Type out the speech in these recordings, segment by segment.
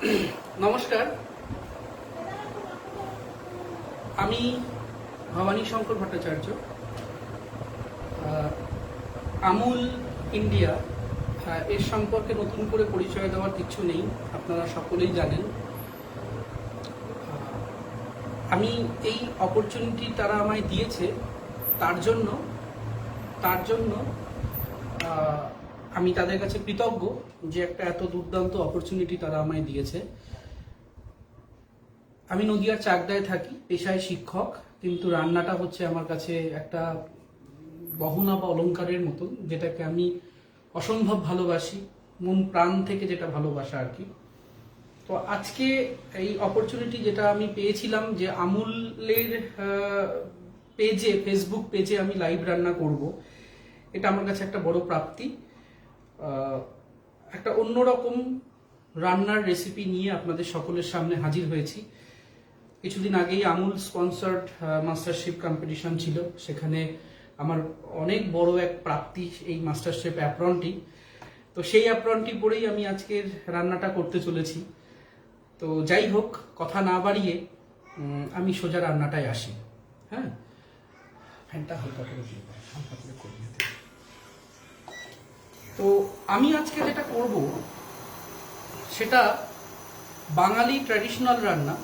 নমস্কার, আমি ভবানী শঙ্কর ভট্টাচার্য। আমুল ইন্ডিয়া এর সম্পর্কে নতুন করে পরিচয় দেওয়ার কিছু নেই, আপনারা সকলেই জানেন। আমি এই অপরচুনিটি তারা আমায় দিয়েছে, তার জন্য আমি তাদের কাছে কৃতজ্ঞ যে একটা এত দুর্দান্ত অপরচুনিটি তারা আমায় দিয়েছে। আমি নদিয়ার চাকদায় থাকি, পেশায় শিক্ষক, কিন্তু রান্নাটা হচ্ছে আমার কাছে একটা গহনা বা অলংকারের মতন, যেটাকে আমি অসম্ভব ভালোবাসি, মন প্রাণ থেকে যেটা ভালোবাসা আর কি। তো আজকে এই অপরচুনিটি যেটা আমি পেয়েছিলাম যে আমুলের পেজে, ফেসবুক পেজে আমি লাইভ রান্না করব, এটা আমার কাছে একটা বড় প্রাপ্তি। একটা অন্যরকম রান্নার রেসিপি নিয়ে আপনাদের সকলের সামনে হাজির হয়েছি। কিছুদিন আগেই আমুল স্পন্সার্ড মাস্টারশেফ কম্পিটিশন ছিল, সেখানে আমার অনেক বড় এক প্রাপ্তি এই মাস্টারশেফ অ্যাপ্রনটি। তো সেই অ্যাপ্রনটি পরেই আমি আজকের রান্নাটা করতে চলেছি। তো যাই হোক, কথা না বাড়িয়ে আমি সোজা রান্নাটায় আসি। হ্যাঁ, ফ্যানটা হালকা করে দিয়ে হালকা করে করিয়ে দিই। তো আমি আজকে যেটা করব সেটা বাঙালি ট্র্যাডিশনাল রান্না,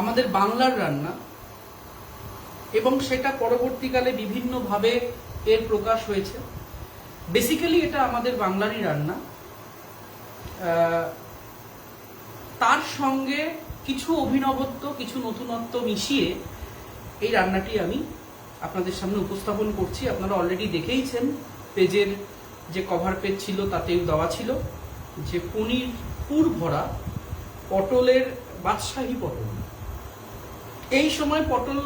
আমাদের বাংলার রান্না, এবং সেটা পরবর্তীকালে বিভিন্নভাবে এর প্রকাশ হয়েছে। বেসিক্যালি এটা আমাদের বাংলারই রান্না, তার সঙ্গে কিছু অভিনবত্ব, কিছু নতুনত্ব মিশিয়ে এই রান্নাটি আমি আপনাদের সামনে উপস্থাপন করছি। আপনারা অলরেডি দেখেইছেন, পেজের যে কভার পেজ ছিল তাতেও দেওয়া ছিল যে পনির পুর ভরা পটলের বাদশাহী পটল। এই সময় পটল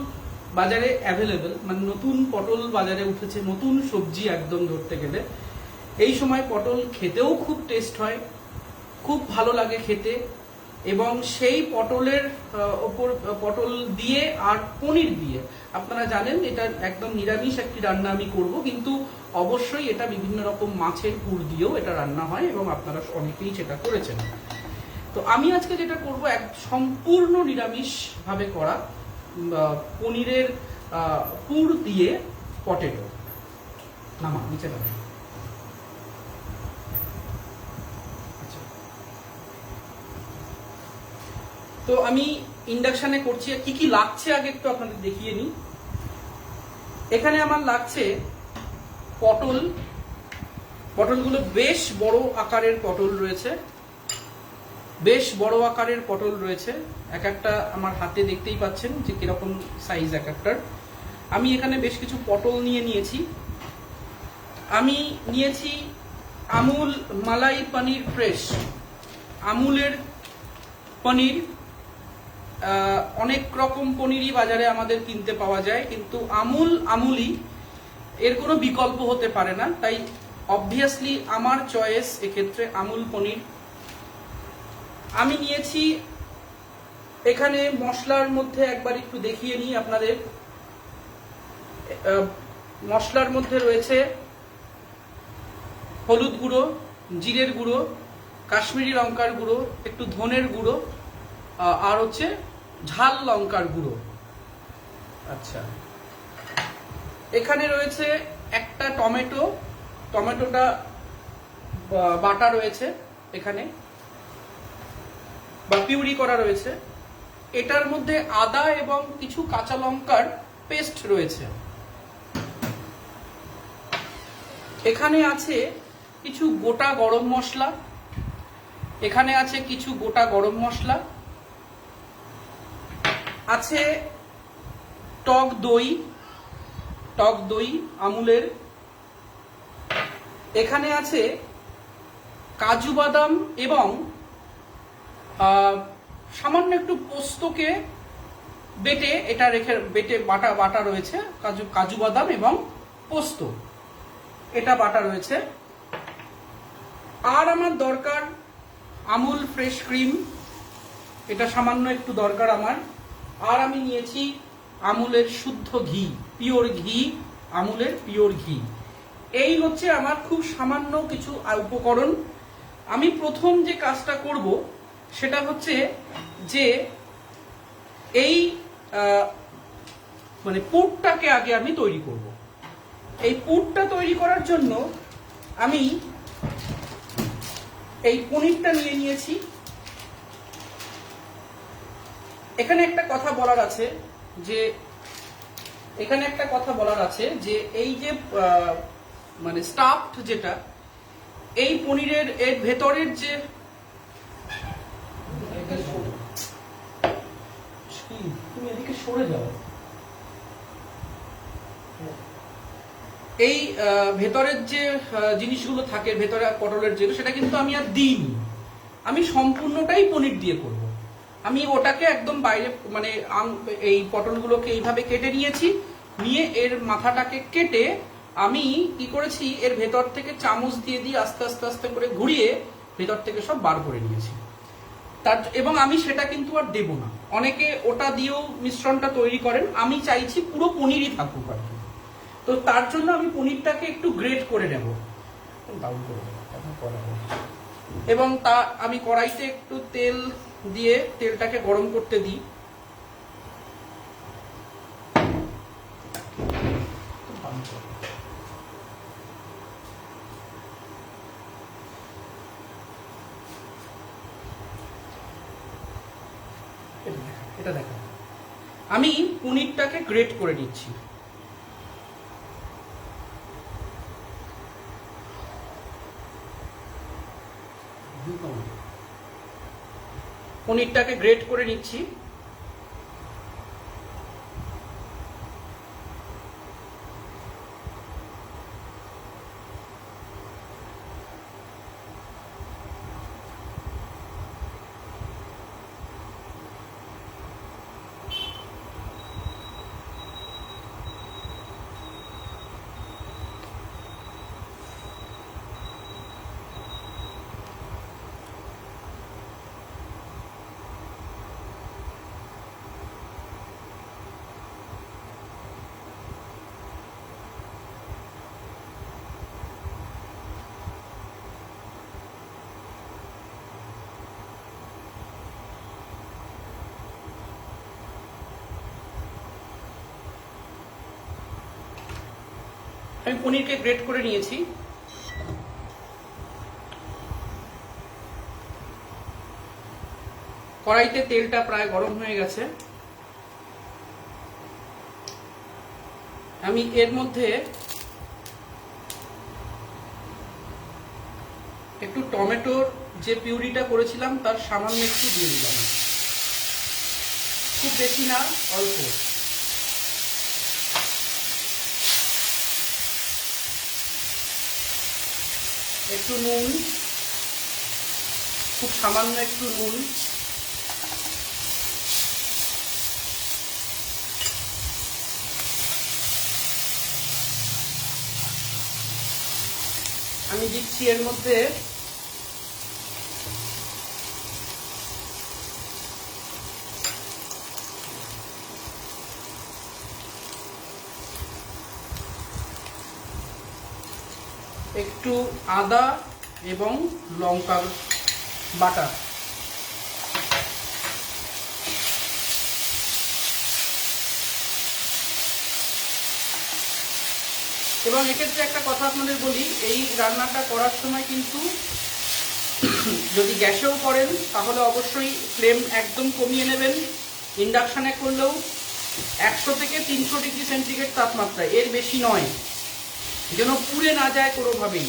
বাজারে অ্যাভেলেবেল, মানে নতুন পটল বাজারে উঠেছে, নতুন সবজি একদম ধরতে গেলে। এই সময় পটল খেতেও খুব টেস্ট হয়, খুব ভালো লাগে খেতে, এবং সেই পটলের ওপর পটল দিয়ে আর পনির দিয়ে, আপনারা জানেন এটা একদম নিরামিষ একটি রান্না আমি করব, কিন্তু অবশ্যই এটা বিভিন্ন রকম মাছের পুর দিয়েও এটা রান্না হয় এবং আপনারা অনেকেই সেটা করেছেন। তো আমি আজকে যেটা করব এক সম্পূর্ণ নিরামিষ ভাবে করা পনিরের পুর দিয়ে পটেটো। নামা নিচে নামা। তো আমি ইন্ডাকশনে করছি। কি কি লাগছে আগে একটু আপনাদের দেখিয়ে নিই। এখানে আমার লাগছে পটল, পটলগুলো বেশ বড় আকারের পটল রয়েছে, বেশ বড় আকারের পটল রয়েছে। এক একটা আমার হাতে দেখতেই পাচ্ছেন যে কিরকম সাইজ এক একটার। আমি এখানে বেশ কিছু পটল নিয়েছি। আমি নিয়েছি আমুল মালাই পনির ফ্রেশ, আমুলের পনির। অনেক রকম পনিরই বাজারে আমাদের কিনতে পাওয়া যায়, কিন্তু আমুলই, এর কোনো বিকল্প হতে পারে না। তাই অবভিয়াসলি আমার চয়েস এক্ষেত্রে আমুল পনির। আমি নিয়েছি এখানে মশলার মধ্যে একবার একটু দেখিয়ে নিই আপনাদের। মশলার মধ্যে রয়েছে হলুদ গুঁড়ো, জিরের গুঁড়ো, কাশ্মীরি লঙ্কার গুঁড়ো, একটু ধনের গুঁড়ো, আর হচ্ছে ঝাল লঙ্কার গুঁড়ো। আচ্ছা, এখানে রয়েছে একটা টমেটো, টমেটোটা বাটা রয়েছে এখানে, বা পিউরি করা রয়েছে। এটার মধ্যে আদা এবং কিছু কাঁচা লঙ্কার পেস্ট রয়েছে। এখানে আছে কিছু গোটা গরম মশলা, এখানে আছে কিছু গোটা গরম মশলা, আছে টক দই আমুলের, এখানে আছে কাজু বাদাম এবং সামান্য একটু পোস্তকে বেটে এটা বেটে বাটা রয়েছে। কাজু বাদাম এবং পোস্ত এটা বাটা রয়েছে। আর আমার দরকার আমুল ফ্রেশ ক্রিম, এটা সামান্য একটু দরকার আমার। আর আমি নিয়েছি আমুলের শুদ্ধ ঘি, পিওর ঘি, আমুলের পিওর ঘি। এই হচ্ছে আমার খুব সামান্য কিছু উপকরণ আমি প্রথম যে কাজটা করব সেটা হচ্ছে যে এই মানে পুরটাকে আগে আমি তৈরি করব। এই পুরটা তৈরি করার জন্য আমি এই পনিরটা নিয়ে নিয়েছি। এখানে একটা কথা বলার আছে যে এই যে মানে স্টাফড যেটা, এই পনিরের এর ভেতরের যে তুমি এদিকে সরে যাও, এই ভেতরের যে জিনিসগুলো থাকে ভেতরে পটলের যেটা, সেটা কিন্তু আমি আর দিইনি, আমি সম্পূর্ণটাই পনির দিয়ে করব। আমি ওটাকে একদম বাইরে মানে এই পটলগুলোকে এইভাবে কেটে নিয়েছি, নিয়ে এর মাথাটাকে কেটে আমি কি করেছি, এর ভেতর থেকে চামচ দিয়ে দিয়ে আস্তে আস্তে আস্তে করে ঘুরিয়ে ভেতর থেকে সব বার করে নিয়েছি। এবং আমি সেটা কিন্তু আর দেব না। অনেকে ওটা দিয়েও মিশ্রণটা তৈরি করেন, আমি চাইছি পুরো পনিরই থাকুক আর কি। তো তার জন্য আমি পনিরটাকে একটু গ্রেট করে নেব এবং তা আমি কড়াইতে একটু তেল দিয়ে তেলটাকে গরম করতে দিই। এটা দেখো, আমি পনিরটাকে গ্রেট করে নিচ্ছি। পনিরটাকে গ্রেট করে নিচ্ছি। আমি পনিরকে গ্রেট করে নিয়েছি। কড়াইতে তেলটা প্রায় গরম হয়ে গেছে। আমি এর মধ্যে একটু টমেটোর যে পিউরিটা করেছিলাম তার সামান্য একটু দিয়ে দিলাম, খুব বেশি না, অল্প। একটু নুন, খুব সামান্য একটু নুন, আমি দিচ্ছি এর মধ্যে একটু আদা এবং লঙ্কার বাটা। এবং এক্ষেত্রে একটা কথা আপনাদের বলি, এই রান্নাটা করার সময় কিন্তু যদি গ্যাসেও করেন তাহলে অবশ্যই ফ্লেম একদম কমিয়ে নেবেন। ইন্ডাকশানে করলেও 100 থেকে 300 ডিগ্রি সেন্টিগ্রেড তাপমাত্রায়, এর বেশি নয়, যেন পুড়ে না যায় কোনোভাবেই।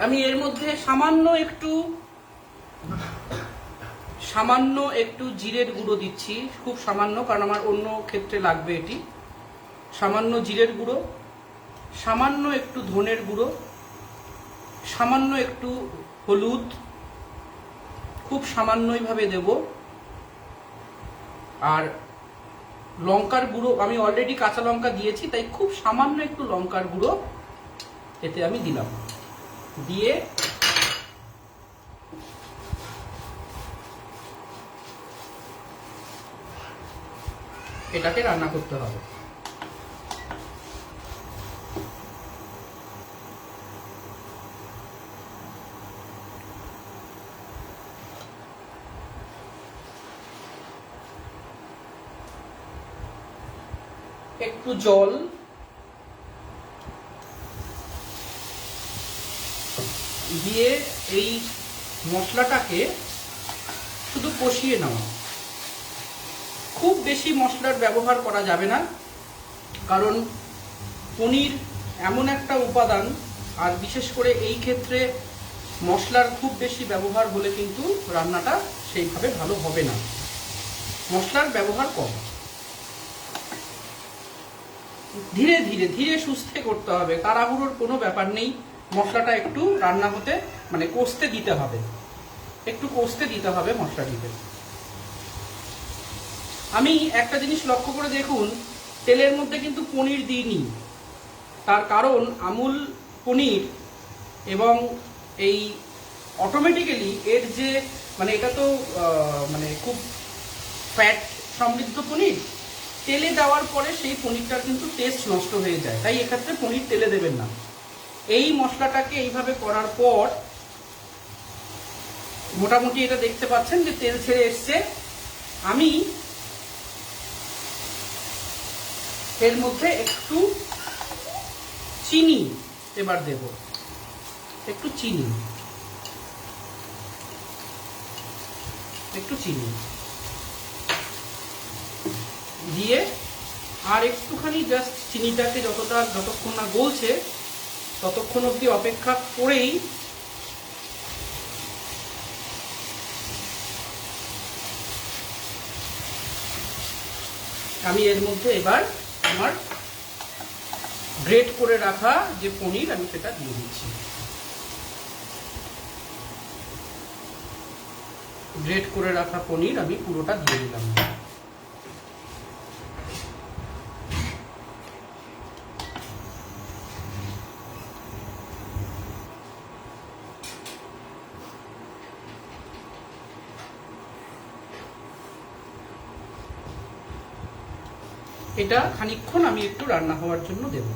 আমি এর মধ্যে সামান্য একটু জিরের গুঁড়ো দিচ্ছি, খুব সামান্য, কারণ আমার অন্য ক্ষেত্রে লাগবে এটি। সামান্য জিরের গুঁড়ো, সামান্য একটু ধনের গুঁড়ো, সামান্য একটু হলুদ, খুব সামান্যই ভাবে দেব। আর লঙ্কার গুঁড়ো আমি অলরেডি কাঁচা লঙ্কা দিয়েছি, তাই খুব সামান্য একটু লঙ্কার গুঁড়ো এতে আমি দিলাম। দিয়ে এটাকে রান্না করতে হবে। একটু জল দিয়ে এই মশলাটাকে শুধু কষিয়ে নেওয়া। খুব বেশি মশলার ব্যবহার করা যাবে না, কারণ পনির এমন একটা উপাদান, আর বিশেষ করে এই ক্ষেত্রে মশলার খুব বেশি ব্যবহার হলে কিন্তু রান্নাটা সেইভাবে ভালো হবে না। মশলার ব্যবহার কম, ধীরে ধীরে ধীরে সুস্থে করতে হবে। তাড়াহুড়োর কোনো ব্যাপার নেই। মশলাটা একটু রান্না হতে মানে কষতে দিতে হবে, একটু কষতে দিতে হবে মশলাটিকে। আমি একটা জিনিস লক্ষ্য করে দেখুন, তেলের মধ্যে কিন্তু পনির দিইনি। তার কারণ আমুল পনির এবং এই অটোমেটিক্যালি এর যে মানে এটা তো মানে খুব ফ্যাট সমৃদ্ধ পনির, তেলে দেওয়ার পরে সেই পনিরটার কিন্তু টেস্ট নষ্ট হয়ে যায়। তাই এক্ষেত্রে পনির তেলে দেবেন না। এই মশলাটাকে এইভাবে করার পর মোটামুটি এটা দেখতে পাচ্ছেন যে তেল ছেড়ে এসছে। আমি এর মধ্যে একটু চিনি এবার দেব, একটু চিনি, একটু চিনি দিয়ে আর একটুখানি জাস্ট চিনিটাকে যতক্ষণ না গলছে ততক্ষণ অবধি অপেক্ষা করেই আমি এর মধ্যে এবার আমার গ্রেট করে রাখা যে পনির আমি সেটা দিয়ে দিচ্ছি। গ্রেট করে রাখা পনির আমি পুরোটা দিয়ে দিলাম। এটা খানিকক্ষণ আমি একটু রান্না হওয়ার জন্য দেব।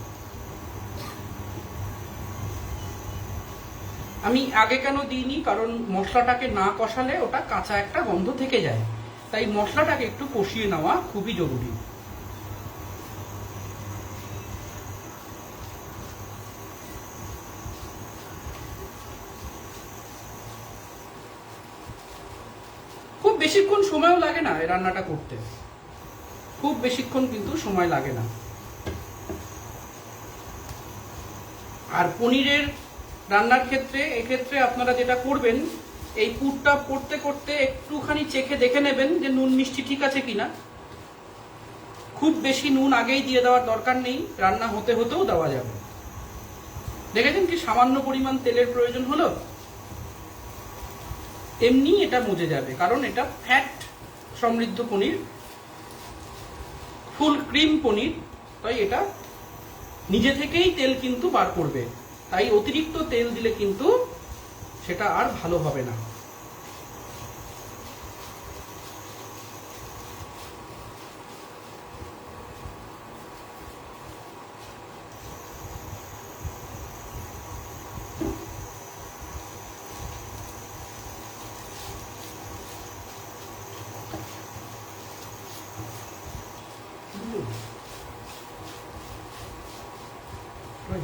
আমি আগে কেন দিইনি, কারণ মশলাটাকে না কষালে ওটা কাঁচা একটা গন্ধ থেকে যায়। তাই মশলাটাকে একটু কষিয়ে নেওয়া খুবই জরুরি। খুব বেশিক্ষণ সময়ও লাগে না এই রান্নাটা করতে, খুব বেশিক্ষণ কিন্তু সময় লাগে না। আর পনিরের রান্নার ক্ষেত্রে এক্ষেত্রে আপনারা যেটা করবেন, এই পুরটা করতে করতে একটুখানি চেখে দেখে নেবেন যে নুন মিষ্টি ঠিক আছে কিনা। খুব বেশি নুন আগেই দিয়ে দেওয়ার দরকার নেই, রান্না হতে হতেও দেওয়া যাবে। দেখেছেন কি সামান্য পরিমাণ তেলের প্রয়োজন হলো, এমনি এটা মজে যাবে, কারণ এটা ফ্যাট সমৃদ্ধ পনির, ফুল ক্রিম পনির, তাই এটা নিজে থেকেই তেল কিন্তু বার করবে। তাই অতিরিক্ত তেল দিলে কিন্তু সেটা আর ভালো হবে না।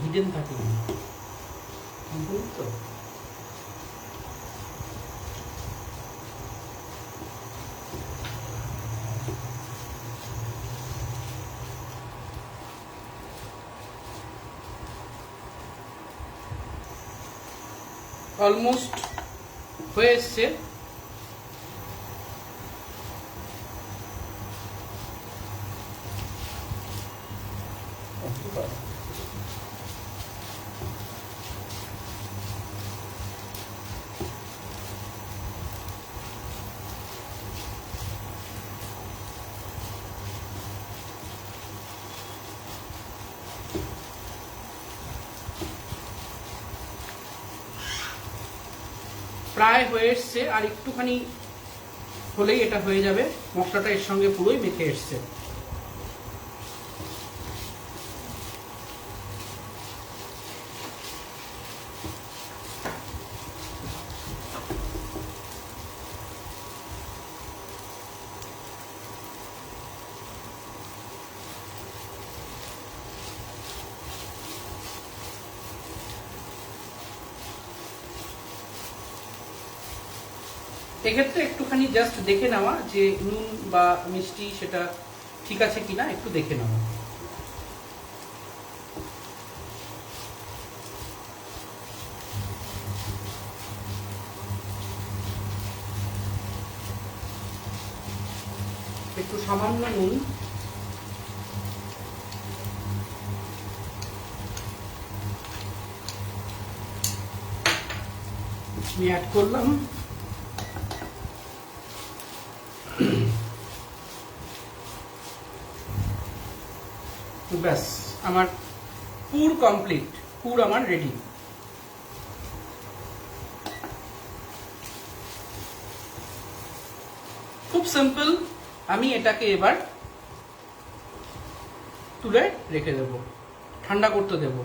হিডেন থাকে তো অলমোস্ট হয়ে এসছে। প্রায় হয়ে এসছে, আর একটুখানি হলেই এটা হয়ে যাবে। মশলাটা এর সঙ্গে পুরোই মেখে এসছে। এক্ষেত্রে একটুখানি জাস্ট দেখে নেওয়া যে নুন বা মিষ্টি সেটা ঠিক আছে কিনা, একটু দেখে নেওয়া। একটু সামান্য নুন, আমি অ্যাড করলাম। ব্যাস, আমার পুর কমপ্লিট, পুর আমার রেডি। খুব সিম্পল। আমি এটাকে এবার তুলে রেখে দেব, ঠান্ডা করতে দেব।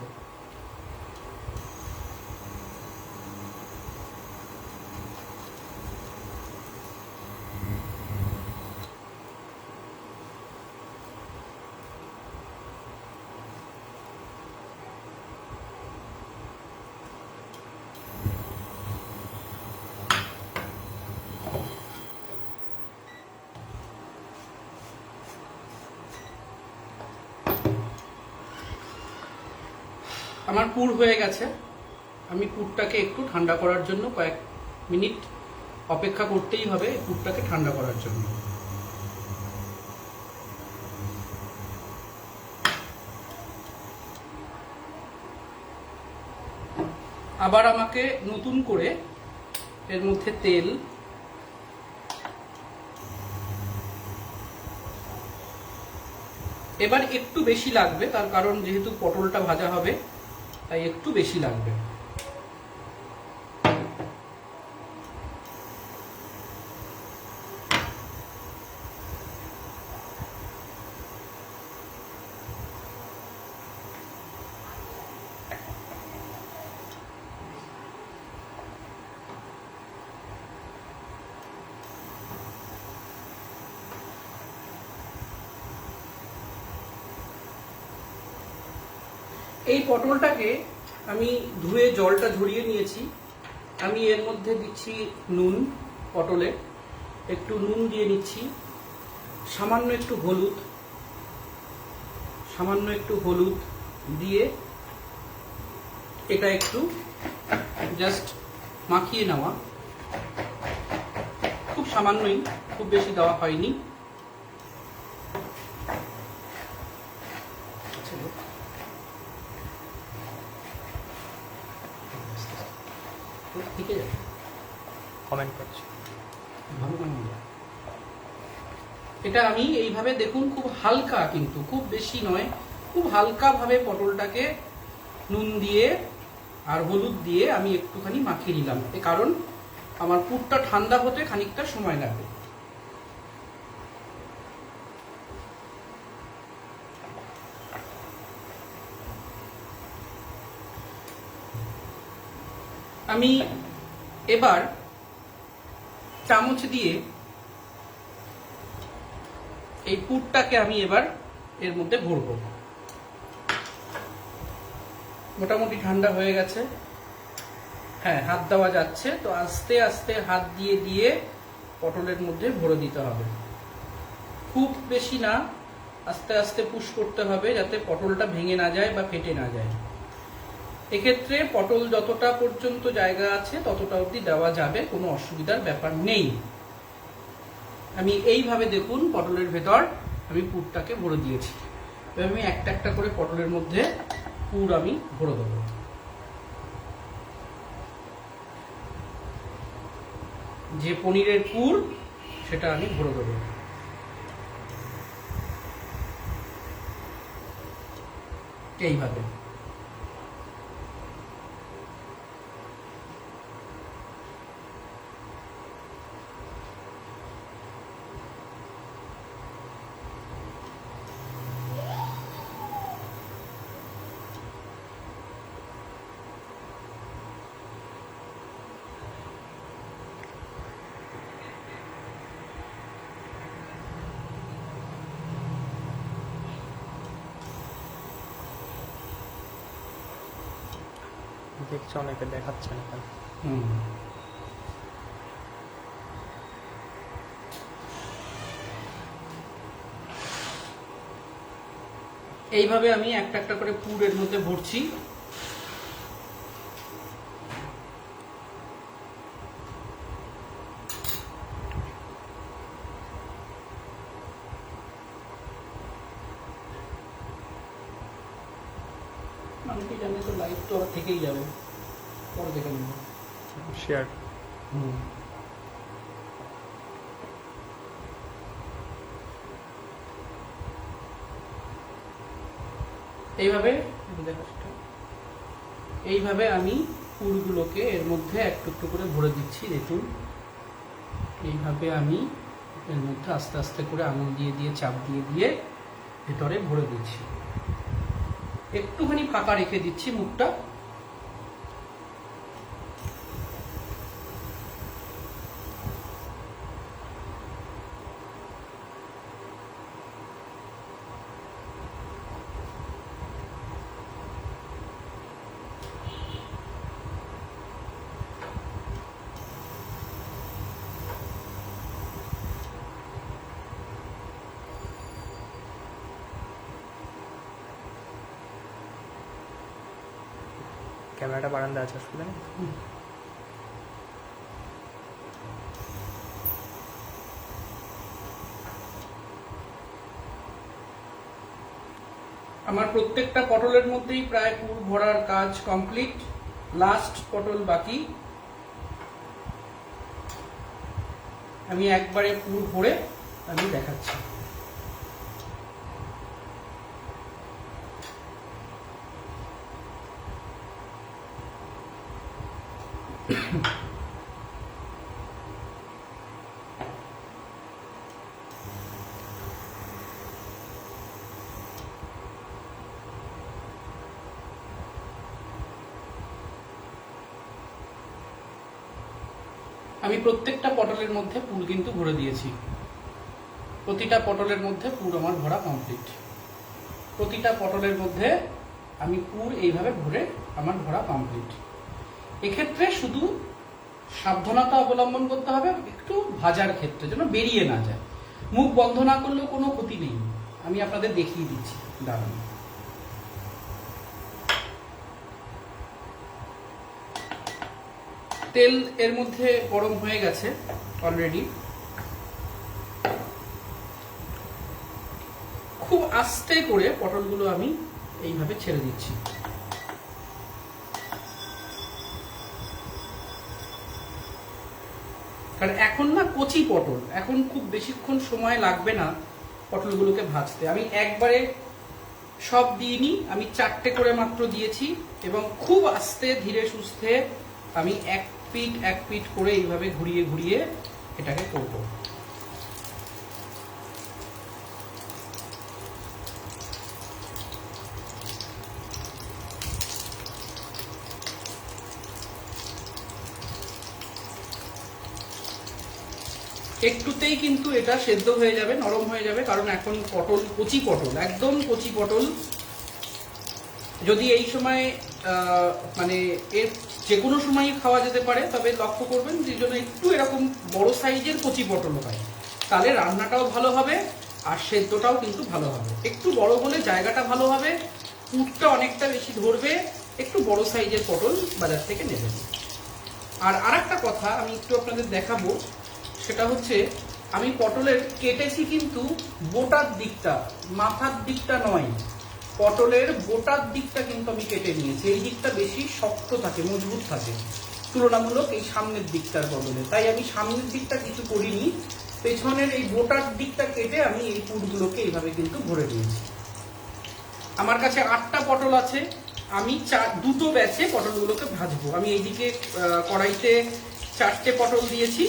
আমার পুর হয়ে গেছে। আমি পুরটাকে একটু ঠান্ডা করার জন্য কয়েক মিনিট অপেক্ষা করতেই হবে পুরটাকে ঠান্ডা করার জন্য। আবার আমাকে নতুন করে এর মধ্যে তেল, এবার একটু বেশি লাগবে, তার কারণ যেহেতু পটলটা ভাজা হবে তাই একটু বেশি লাগবে। এই পটলটাকে আমি ধুয়ে জলটা ঝরিয়ে নিয়েছি। আমি এর মধ্যে দিচ্ছি নুন, পটলে একটু নুন দিয়ে নিচ্ছি, সামান্য একটু হলুদ দিয়ে এটা একটু জাস্ট মাখিয়ে নেওয়া। খুব সামান্যই, খুব বেশি দেওয়া হয়নি। কমেন্ট করছি এটা আমি এইভাবে দেখুন, খুব হালকা, কিন্তু খুব বেশি নয়, খুব হালকা ভাবে পটলটাকে নুন দিয়ে আর হলুদ দিয়ে আমি একটুখানি মাখিয়ে নিলাম, কারণ আমার পুরটা ঠান্ডা হতে খানিকটা সময় লাগবে। আমি এবার চামচ দিয়ে এই পুরটাকে আমি এবার এর মধ্যে ভরব। মোটামুটি ঠান্ডা হয়ে গেছে, হ্যাঁ হাত দেওয়া যাচ্ছে, তো আস্তে আস্তে হাত দিয়ে দিয়ে পটলের মধ্যে ভরে দিতে হবে। খুব বেশি না, আস্তে আস্তে পুশ করতে হবে যাতে পটলটা ভেঙে না যায় বা ফেটে না যায়। এক্ষেত্রে পটল যতটা পর্যন্ত জায়গা আছে ততটা অবধি দেওয়া যাবে, কোনো অসুবিধার ব্যাপার নেই। আমি এইভাবে দেখুন পটলের ভেতর আমি পুরটাকে ভরে দিয়েছি। এবার আমি একটা একটা করে পটলের মধ্যে পুর আমি ভরে দেবো। যে পনিরের পুর সেটা আমি ভরে দেবো। এইভাবে দেখছে অনেকে, দেখাচ্ছে না কেন? এইভাবে আমি একটা একটা করে পুর এর মধ্যে ভরছি। অনেকেই জানে তো লাইভ তো আর থেকেই যাবে, পরে দেখে নেব। শেয়ার। এইভাবে আমি পুরগুলোকে এর মধ্যে একটু একটু করে ভরে দিচ্ছি। দেখুন, এইভাবে আমি এর মধ্যে আস্তে আস্তে করে আঙুল দিয়ে দিয়ে চাপ দিয়ে দিয়ে ভেতরে ভরে দিচ্ছি। একটুখানি ফাঁকা রেখে দিচ্ছি মুখটা। ক্যামেরাটা বারান্দা আছে আসলে। আমার প্রত্যেকটা পটলের মধ্যেই প্রায় পুর ভরার কাজ কমপ্লিট, লাস্ট পটল বাকি। আমি একবারে পুর ভরে আমি দেখাচ্ছি। আমি প্রত্যেকটা পটলের মধ্যে পুর কিন্তু ভরে দিয়েছি। প্রতিটা পটলের মধ্যে পুর আমার ভরা কমপ্লিট। প্রতিটা পটলের মধ্যে আমি পুর এইভাবে ভরে আমার ভরা কমপ্লিট। এক্ষেত্রে শুধু সাবধানতা অবলম্বন করতে হবে একটু ভাজার ক্ষেত্রে, যেন বেরিয়ে না যায়। মুখ বন্ধ না করলেও কোনো ক্ষতি নেই, আমি আপনাদের দেখিয়ে দিচ্ছি। দাঁড়ান, তেল এর মধ্যে গরম হয়ে গেছে অলরেডি। খুব আস্তে করে পটলগুলো আমি এইভাবে ছেড়ে দিচ্ছি। কারণ এখন না কচি পটল, এখন খুব বেশিক্ষণ সময় লাগবে না পটলগুলোকে ভাজতে। আমি একবারে সব দিইনি, আমি 4টে করে মাত্র দিয়েছি এবং খুব আস্তে ধীরে সুস্থে আমি এক পিঠ করে এইভাবে ঘুরিয়ে ঘুরিয়ে এটাকে করব। একটুতেই কিন্তু এটা সেদ্ধ হয়ে যাবে, নরম হয়ে যাবে, কারণ এখন পটল কচি পটল, একদম কচি পটল। যদি এই সময় মানে এর যে কোনো সময়ই খাওয়া যেতে পারে, তবে লক্ষ্য করবেন যে জন্য একটু এরকম বড় সাইজের কচি পটল হয়, তাহলে রান্নাটাও ভালো হবে আর সেদ্ধটাও কিন্তু ভালো হবে। একটু বড় হলে জায়গাটা ভালো হবে, পুরটা অনেকটা বেশি ধরবে। একটু বড় সাইজের পটল বাজার থেকে নেবেন। আর আরেকটা কথা আমি একটু আপনাদের দেখাবো, সেটা হচ্ছে আমি পটলের কেটেছি কিন্তু বোটার দিকটা, মাথার দিকটা নয়। পটলের বোটার দিকটা কিন্তু আমি কেটে নিয়েছি। এই দিকটা বেশি শক্ত থাকে, মজবুত থাকে তুলনামূলক এই সামনের দিকটার বদলে। তাই আমি সামনের দিকটা কিছু করিনি, পেছনের এই বোটার দিকটা কেটে আমি এই পুরগুলোকে এইভাবে কিন্তু ভরে দিয়েছি। আমার কাছে 8টা পটল আছে, আমি দুটো ব্যাচে পটলগুলোকে ভাজবো। আমি এইদিকে কড়াইতে 4টে পটল দিয়েছি,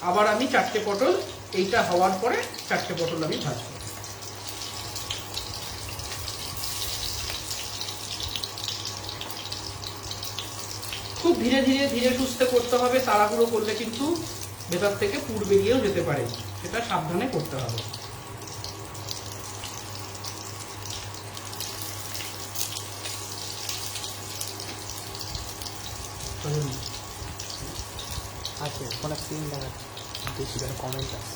আবার আমি 4টে পটল, এইটা হওয়ার পরে 4টে পটল আমি ভাজবো। খুব ধীরে ধীরে ধীরে সুস্থে করতে হবে, তাড়াহুড়ো করলে কিন্তু ভেতর থেকে পুর বেরিয়েও যেতে পারে, সেটা সাবধানে করতে হবে। আছে কোনো সিন দেখাচ্ছে, বেশি করে কমেন্ট আছে।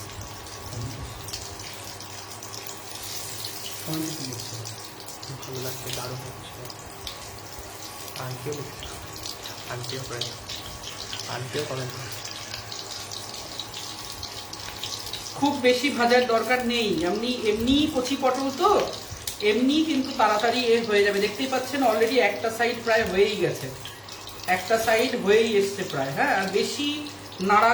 ভালো লাগছে, দারুণ হচ্ছে। আন্টিও লিখছে, আন্টিও করে, আন্টিও কমেন্ট করছে। খুব বেশি ভাজার দরকার নেই, এমনি কচি পটল তো এমনি কিন্তু তাড়াতাড়ি হয়ে যাবে। দেখতেই পাচ্ছেন অলরেডি একটা সাইড প্রায় হয়েই গেছে, একটা সাইড হয়েই এসছে প্রায়। হ্যাঁ, আর বেশি নাড়া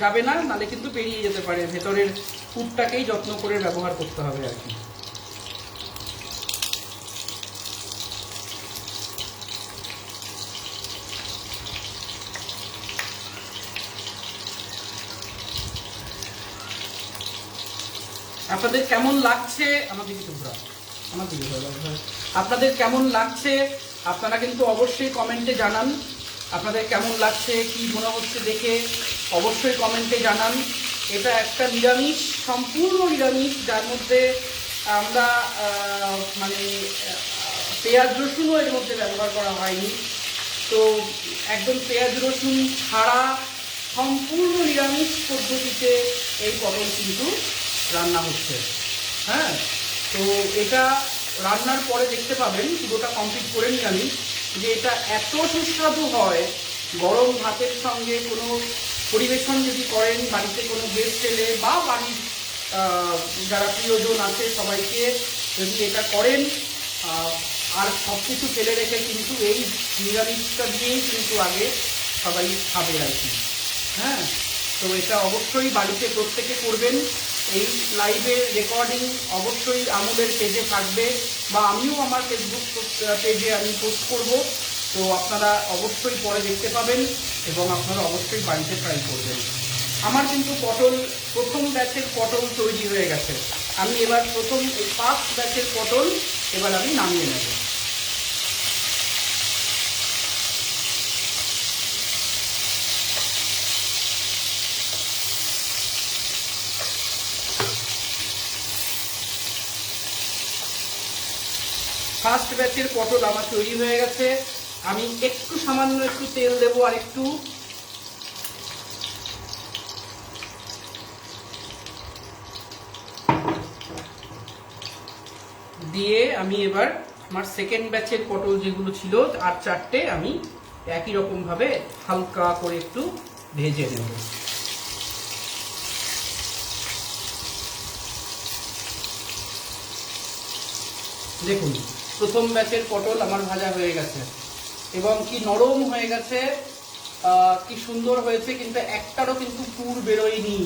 যাবে না, নালে কিন্তু বেরিয়ে যেতে পারে। ভেতরের পুরটাকেই যত্ন করে ব্যবহার করতে হবে আর কি। আপনাদের কেমন লাগছে আপনাদের কেমন লাগছে আপনারা কিন্তু অবশ্যই কমেন্টে জানান। আপনাদের কেমন লাগছে, কি মনে হচ্ছে দেখে অবশ্যই কমেন্টে জানান। এটা একটা নিরামিষ, সম্পূর্ণ নিরামিষ, যার মধ্যে আমরা মানে পেঁয়াজ রসুনও এর মধ্যে ব্যবহার করা হয়নি। তো একদম পেঁয়াজ রসুন ছাড়া সম্পূর্ণ নিরামিষ পদ্ধতিতে এই পটল কিন্তু রান্না হচ্ছে। হ্যাঁ, তো এটা রান্নার পরে দেখতে পাবেন, পুরোটা কমপ্লিট করে নিই আমি, যে এটা এত সুস্বাদু হয়। গরম ভাতের সঙ্গে কোনো পরিবেশন যদি করেন, বাড়িতে কোনো গেস্ট এলে বা বাড়ির যারা প্রিয়জন আছে সবাইকে যদি এটা করেন, আর সব কিছু ফেলে রেখে কিন্তু এই নিরামিষটা দিয়েই কিন্তু আগে সবাই খাবে আর কি। হ্যাঁ, তো এটা অবশ্যই বাড়িতে প্রত্যেকে করবেন। এই লাইভের রেকর্ডিং অবশ্যই আমুলের পেজে থাকবে, বা আমিও আমার ফেসবুক পেজে আমি পোস্ট করব। তো আপনারা অবশ্যই পরে দেখতে পাবেন এবং আপনারা অবশ্যই বাড়িতে ট্রাই করবেন। আমার কিন্তু পটল, প্রথম ব্যাচের পটল তৈরি হয়ে গেছে। আমি এবার এই ফার্স্ট ব্যাচের পটল এবার আমি নামিয়ে নেব। ফার্স্ট ব্যাচের পটল আমার তৈরি হয়ে গেছে। আমি একটু সামান্য একটু তেল দেবো, আর একটু দিয়ে আমি এবার আমার সেকেন্ড ব্যাচের পটল যেগুলো ছিল আর চারটে, আমি একই রকম ভাবে হালকা করে একটু ভেজে নেব। দেখুন, প্রথম ব্যাচের পটল আমার ভাজা হয়ে গেছে এবং কি নরম হয়ে গেছে, কি সুন্দর হয়েছে, কিন্তু একটারও কিন্তু পুর বেরোয়নি।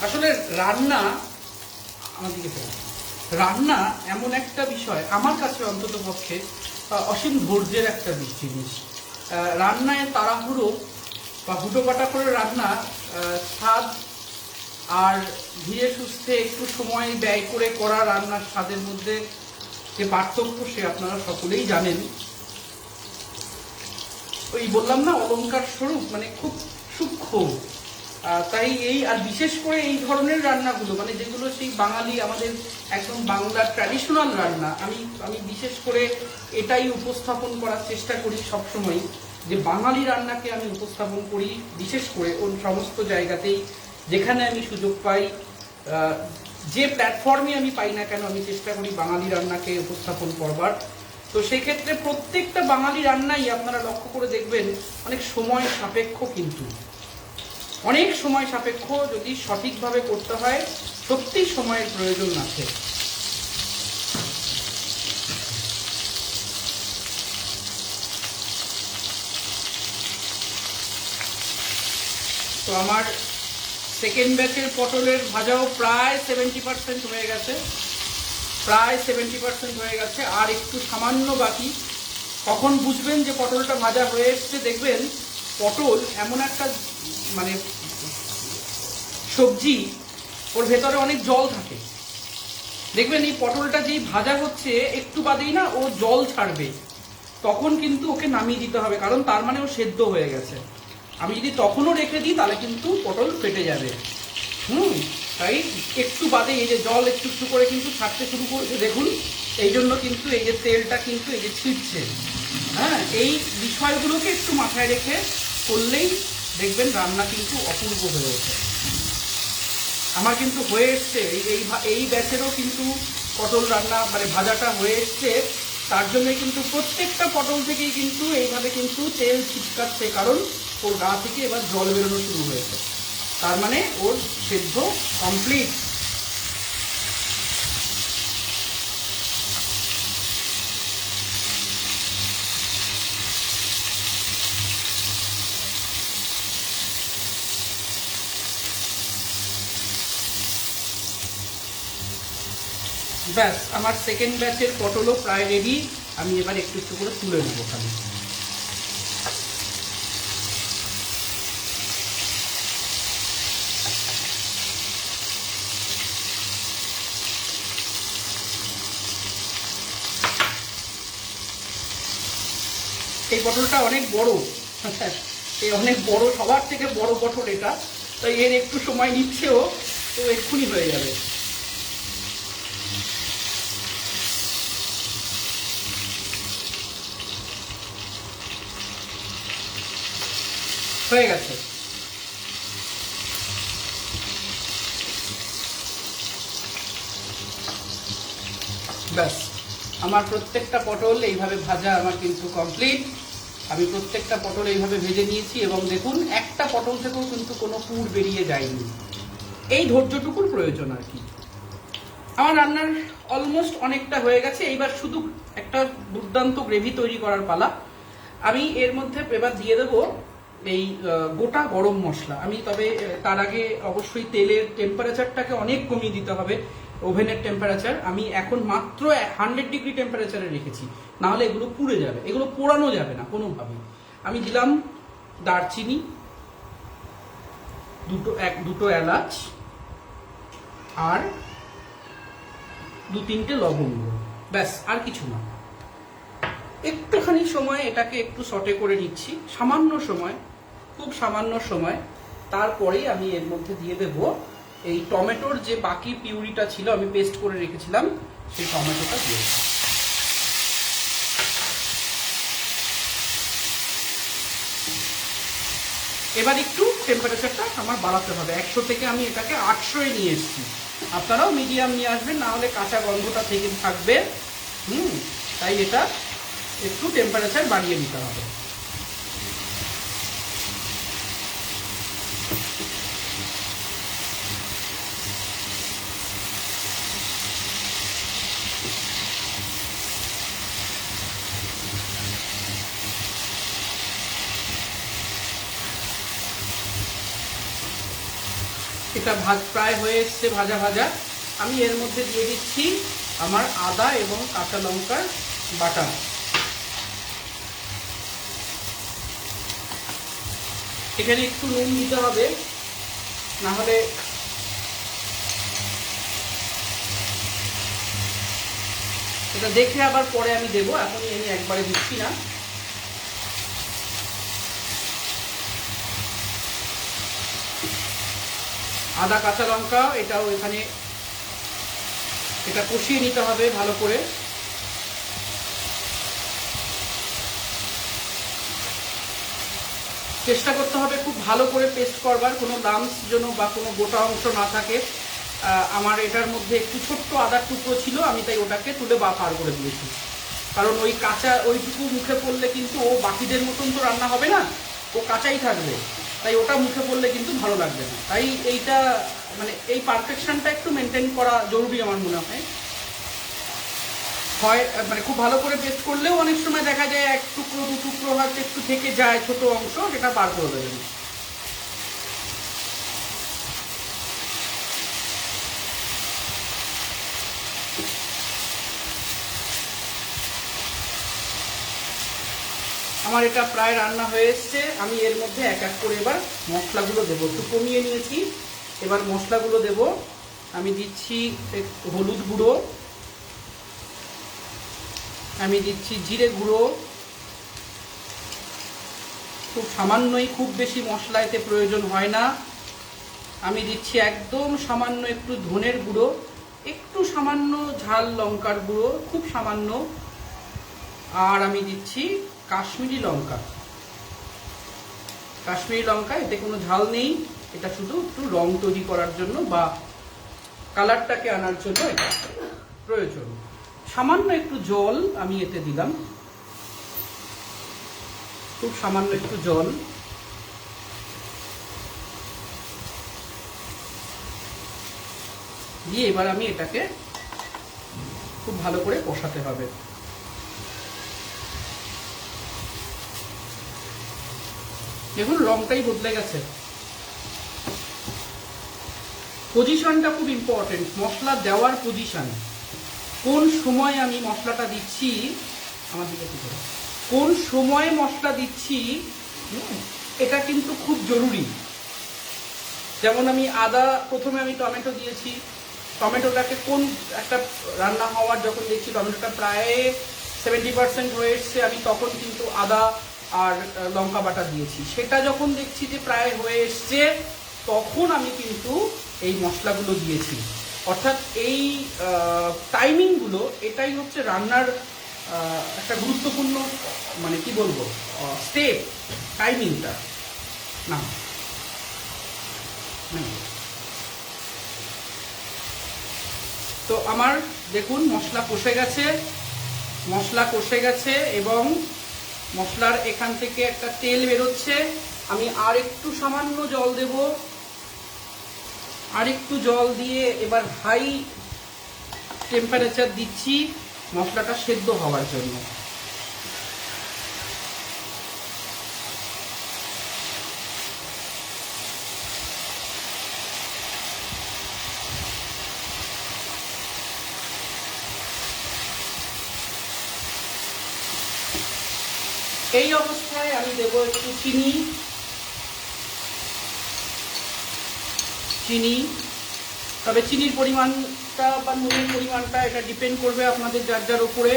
আসলে রান্না রান্না এমন একটা বিষয়, আমার কাছে অন্তত পক্ষে অসীম ধৈর্যের একটা জিনিস। রান্নায় তাড়াহুড়ো বা হুটোপাটা করে রান্না, স্বাদ আর ধীরে সুস্থে একটু সময় ব্যয় করে করা রান্নার স্বাদের মধ্যে যে পার্থক্য, সে আপনারা সকলেই জানেন। ওই বললাম না, অলংকার স্বরূপ, মানে খুব সূক্ষ্ম। তাই আর বিশেষ করে এই ধরনের রান্নাগুলো, মানে যেগুলো সেই বাঙালি, আমাদের একদম বাংলার ট্র্যাডিশনাল রান্না, আমি বিশেষ করে এটাই উপস্থাপন করার চেষ্টা করি সবসময়, যে বাঙালি রান্নাকে আমি উপস্থাপন করি বিশেষ করে ওই সমস্ত জায়গাতেই যেখানে আমি সুযোগ পাই, যে প্ল্যাটফর্মে আমি পাই না কেন, আমি চেষ্টা করি বাঙালি রান্নাকে উপস্থাপন করবার। তো সেই ক্ষেত্রে প্রত্যেকটা বাঙালি রান্নাই আপনারা লক্ষ্য করে দেখবেন অনেক সময় সাপেক্ষ, কিন্তু অনেক সময় সাপেক্ষ। যদি সঠিকভাবে করতে হয়, সত্যিই সময়ের প্রয়োজন আছে। তো আমার সেকেন্ড ব্যাচের পটলের ভাজাও প্রায় 70% হয়ে গেছে, আর একটু সামান্য বাকি। কখন বুঝবেন যে পটলটা ভাজা হয়ে এসছে? দেখবেন পটল এমন একটা মানে সবজি, ওর ভেতরে অনেক জল থাকে, দেখবেন এই পটলটা যেই ভাজা হচ্ছে একটু বাদেই না ও জল ছাড়বে, তখন কিন্তু ওকে নামিয়ে দিতে হবে, কারণ তার মানে ও সেদ্ধ হয়ে গেছে। আমি যদি তখনও রেখে দিই তাহলে কিন্তু পটল ফেটে যাবে। তাই একটু বাদে এই যে জল একটু একটু করে কিন্তু ছাড়তে শুরু করেছে, দেখুন। এই জন্য কিন্তু এই যে তেলটা কিন্তু এই যে ছিটছে। হ্যাঁ, এই বিষয়গুলোকে একটু মাথায় রেখে করলেই দেখবেন রান্না কিন্তু অপূর্ব হয়ে ওঠে। আমার কিন্তু হয়ে এসছে এই ব্যাচেরও কিন্তু পটল রান্না মানে ভাজাটা হয়ে এসছে। তার জন্যই কিন্তু প্রত্যেকটা পটল থেকেই কিন্তু এইভাবে কিন্তু তেল ছিটকাচ্ছে, কারণ ওর গা থেকে এবার জল বেরোনো শুরু হয়েছে, তার মানে ওর সেদ্ধ কমপ্লিট। ব্যাস, আমার সেকেন্ড ব্যাচের পটলও প্রায় রেডি। আমি এবার একটু একটু করে তুলে নেবো খালি। এই পটলটা অনেক বড়, এই অনেক বড়, সবার থেকে বড় পটল এটা, তাই এর একটু সময় নিচ্ছেও, তো এক্ষুনি হয়ে যাবে। হয়ে গেছে। ব্যাস, আমার প্রত্যেকটা পটল এইভাবে ভাজা আমার কিন্তু কমপ্লিট। আমি প্রত্যেকটা পটল এইভাবে ভেজে নিয়েছি এবং দেখুন একটা পটল থেকেও কিন্তু কোনো পুর বেরিয়ে যায়নি। এই ধৈর্যটুকুর প্রয়োজন আর কি। আমার রান্নার অলমোস্ট অনেকটা হয়ে গেছে, এইবার শুধু একটা দুর্দান্ত গ্রেভি তৈরি করার পালা। আমি এর মধ্যে এবার দিয়ে দেবো এই গোটা গরম মশলা। আমি তবে তার আগে অবশ্যই তেলের টেম্পারেচারটাকে অনেক কমিয়ে দিতে হবে, ওভেনের টেম্পারেচার। আমি এখন মাত্র 100 ডিগ্রি টেম্পারেচারে রেখেছি, নাহলে এগুলো পুড়ে যাবে, এগুলো পোড়ানো যাবে না কোনোভাবেই। আমি দিলাম দারচিনি, দুটো এলাচ আর 2-3টে লবঙ্গ, ব্যাস, আর কিছু না। একটুখানি সময় এটাকে একটু সটে করে নিচ্ছি, সামান্য সময়, খুব সামান্য সময়। তারপরেই আমি এর মধ্যে দিয়ে দেব এই টমেটোর যে বাকি পিউরিটা ছিল, আমি পেস্ট করে রেখেছিলাম, সেই টমেটোটা দিয়ে দেব। এবার একটু টেম্পারেচারটা আমার বাড়াতে হবে, 100 থেকে আমি এটাকে 800-এ নিয়ে এসেছি। আপনারাও মিডিয়াম নিয়ে আসবেন, না হলে কাঁচা গন্ধটা থেকে থাকবে। তাই এটা একটু টেম্পারেচার বাড়িয়ে নিতে হবে। এটা প্রায় হয়ে এসছে ভাজা ভাজা। আমি এর মধ্যে দিয়ে দিচ্ছি আমার আদা এবং কাঁচা লঙ্কার বাটা। এখানে একটু নুন দিতে হবে, না হলে এটা দেখে আবার পরে আমি দেবো, এখনই আমি একবারে দিচ্ছি না। আদা কাঁচা লঙ্কা এটাও এখানে এটা কষিয়ে নিতে হবে ভালো করে। চেষ্টা করতে হবে খুব ভালো করে পেস্ট করবার, কোনো লাম্পস যেন বা কোনো গোটা অংশ না থাকে। আমার এটার মধ্যে একটু ছোট্ট আদার টুকরো ছিল, আমি তাই ওটাকে তুলে বার করে দিয়েছি, কারণ ওই কাঁচা ওইটুকু মুখে পড়লে কিন্তু ও বাকিদের মতন তো রান্না হবে না, ও কাঁচাই থাকবে, তাই ওটা মুখে পড়লে কিন্তু ভালো লাগবে না। তাই এইটা মানে এই পারফেকশনটা একটু মেনটেন করা জরুরি আমার মনে হয়। মানে খুব ভালো করে পেস্ট করলেও অনেক সময় দেখা যায় 1 টুকরো 2 টুকরো হয়তো একটু থেকে যায় ছোট অংশ, সেটা বার করে দেবেন। আমার এটা প্রায় রান্না হয়ে এসছে। আমি এর মধ্যে এক এক করে এবার মশলাগুলো দেবো, একটু কমিয়ে নিয়েছি, এবার মশলাগুলো দেবো। আমি দিচ্ছি হলুদ গুঁড়ো, আমি দিচ্ছি জিরে গুঁড়ো, খুব সামান্যই, খুব বেশি মশলা এতে প্রয়োজন হয় না। আমি দিচ্ছি একদম সামান্য একটু ধনের গুঁড়ো, একটু সামান্য ঝাল লঙ্কার গুঁড়ো, খুব সামান্য, আর আমি দিচ্ছি কাশ্মীরি লঙ্কা। কাশ্মীরি লঙ্কা, এতে কোনো ঝাল নেই, এটা শুধু একটু রং তৈরি করার জন্য বা কালারটাকে আনার জন্য এটা প্রয়োজন। সামান্য একটু জল আমি এতে দিলাম, খুব সামান্য একটু জল দিয়ে এবার আমি এটাকে খুব ভালো করে কষাতে হবে। দেখুন রংটাই বদলে গেছে। পজিশনটা খুব ইম্পর্টেন্ট, মশলা দেওয়ার পজিশন, কোন সময় আমি মশলাটা দিচ্ছি, আমার দিকে কি করে, কোন সময় মশলা দিচ্ছি এটা কিন্তু খুব জরুরি। যেমন আমি আদা, প্রথমে আমি টমেটো দিয়েছি, টমেটোটাকে কোন একটা রান্না হওয়ার যখন দেখছি টমেটোটা প্রায় 70% হয়ে এসছে, আমি তখন কিন্তু আদা আর লঙ্কা বাটা দিয়েছি। সেটা যখন দেখছি যে প্রায় হয়ে এসছে, তখন আমি কিন্তু এই মশলাগুলো দিয়েছি। অর্থাৎ এই টাইমিংগুলো, এটাই হচ্ছে রান্নার একটা গুরুত্বপূর্ণ, মানে কি বলবো, স্টেপ, টাইমিংটা না। তো আমার দেখুন মশলা কষে গেছে, মশলা কষে গেছে এবং মশলার এখান থেকে একটা তেল বেরোচ্ছে। আমি আর একটু সামান্য জল দেব, আর একটু জল দিয়ে এবার হাই টেম্পারেচার দিচ্ছি মশলাটা সেদ্ধ হওয়ার জন্য। এই অবস্থায় আমি দেব একটু চিনি, তবে চিনির পরিমাণটা বা নুনের পরিমাণটা এটা ডিপেন্ড করবে আপনাদের যার যার উপরে।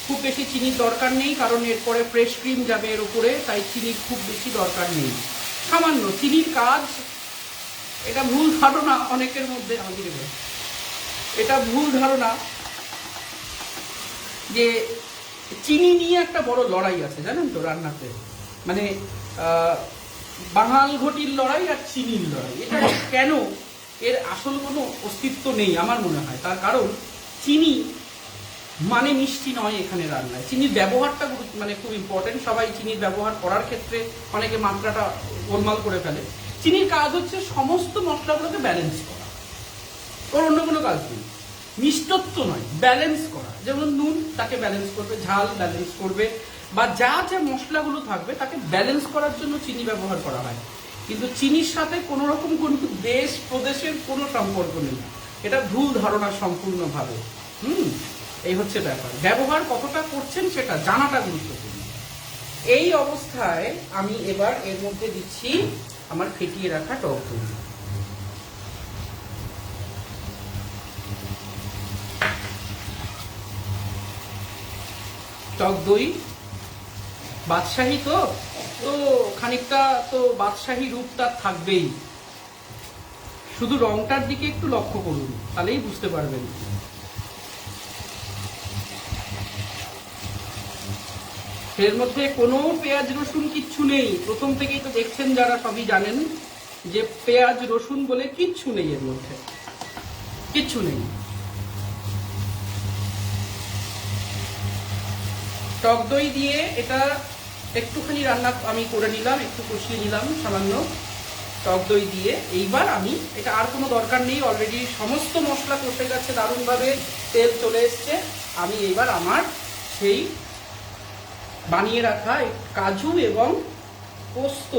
খুব বেশি চিনির দরকার নেই, কারণ এরপরে ফ্রেশ ক্রিম যাবে এর উপরে, তাই চিনির খুব বেশি দরকার নেই, সামান্য। চিনির কাজ, এটা ভুল ধারণা অনেকের মধ্যে, এটা ভুল ধারণা যে চিনি নিয়ে একটা বড় লড়াই আছে, জানেন তো রান্নাতে, মানে বাঙাল ঘটির লড়াই আর চিনির লড়াই। এটা কেন? এর আসল কোনো অস্তিত্ব নেই আমার মনে হয়। তার কারণ চিনি মানে মিষ্টি নয় এখানে রান্নায়, চিনির ব্যবহারটা মানে খুব ইম্পর্টেন্ট। সবাই চিনির ব্যবহার করার ক্ষেত্রে অনেকে মাত্রাটা গোলমাল করে ফেলে। চিনির কাজ হচ্ছে সমস্ত মশলাগুলোকে ব্যালেন্স করা, ওর অন্য কোনো কাজ নেই। মিষ্টত্ব নয়, ব্যালেন্স করা। যেমন নুন, তাকে ব্যালেন্স করবে, ঝাল ব্যালেন্স করবে, বা যা যা মশলাগুলো থাকবে তাকে ব্যালেন্স করার জন্য চিনি ব্যবহার করা হয়। কিন্তু চিনির সাথে কোনো রকম কোনো দেশ প্রদেশের কোনো সম্পর্ক নেই, এটা ভুল ধারণা সম্পূর্ণভাবে। এই হচ্ছে ব্যাপার। ব্যবহার কতটা করছেন সেটা জানাটা গুরুত্বপূর্ণ। এই অবস্থায় আমি এবার এর মধ্যে দিচ্ছি আমার ফেটিয়ে রাখা টক দই। টক দই বাদশাহী, তো তো খানিকটা তো বাদশাহী রূপটা থাকবেই। শুধু রংটার দিকে একটু লক্ষ্য করুন, তাহলেই বুঝতে পারবেন। এর মধ্যে কোনো পেঁয়াজ রসুন কিচ্ছু নেই। প্রথম থেকেই তো দেখছেন যারা, সবই জানেন যে পেঁয়াজ রসুন বলে কিচ্ছু নেই, এর মধ্যে কিচ্ছু নেই। টক দই দিয়ে এটা একটুখানি রান্না আমি করে নিলাম, একটু কষিয়ে নিলাম সামান্য টক দই দিয়ে। এইবার আমি এটা, আর কোনো দরকার নেই, অলরেডি সমস্ত মশলা কষে গেছে দারুণভাবে, তেল চলে এসছে। আমি এইবার আমার সেই বানিয়ে রাখা কাজু এবং পোস্ত